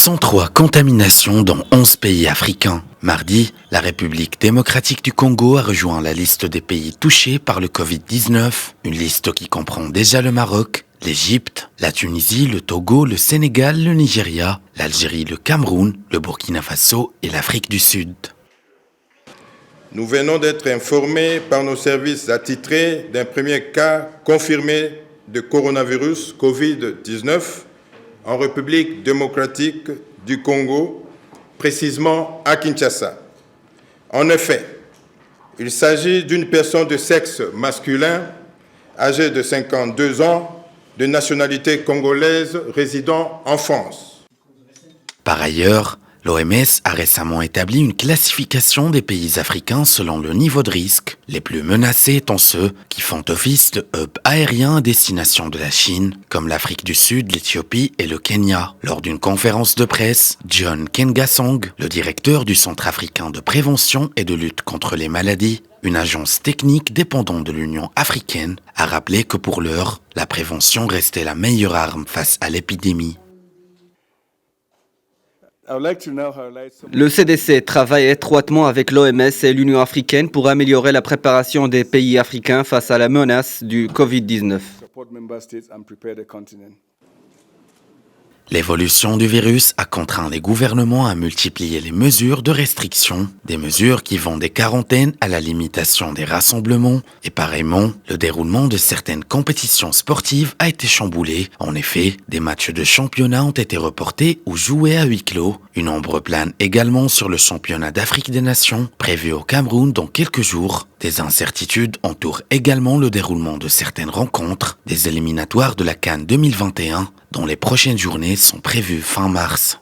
103 contaminations dans 11 pays africains. Mardi, la République démocratique du Congo a rejoint la liste des pays touchés par le Covid-19, une liste qui comprend déjà le Maroc, l'Égypte, la Tunisie, le Togo, le Sénégal, le Nigeria, l'Algérie, le Cameroun, le Burkina Faso et l'Afrique du Sud. Nous venons d'être informés par nos services attitrés d'un premier cas confirmé de coronavirus Covid-19 en République démocratique du Congo, précisément à Kinshasa. En effet, il s'agit d'une personne de sexe masculin, âgée de 52 ans, de nationalité congolaise, résidant en France. Par ailleurs, l'OMS a récemment établi une classification des pays africains selon le niveau de risque, les plus menacés étant ceux qui font office de hub aérien à destination de la Chine, comme l'Afrique du Sud, l'Éthiopie et le Kenya. Lors d'une conférence de presse, John Kengasong, le directeur du Centre africain de prévention et de lutte contre les maladies, une agence technique dépendante de l'Union africaine, a rappelé que pour l'heure, la prévention restait la meilleure arme face à l'épidémie. Le CDC travaille étroitement avec l'OMS et l'Union africaine pour améliorer la préparation des pays africains face à la menace du Covid-19. L'évolution du virus a contraint les gouvernements à multiplier les mesures de restriction, des mesures qui vont des quarantaines à la limitation des rassemblements, et pareillement, le déroulement de certaines compétitions sportives a été chamboulé. En effet, des matchs de championnat ont été reportés ou joués à huis clos. Une ombre plane également sur le championnat d'Afrique des Nations, prévu au Cameroun dans quelques jours. Des incertitudes entourent également le déroulement de certaines rencontres, des éliminatoires de la CAN 2021, dont les prochaines journées sont prévues fin mars.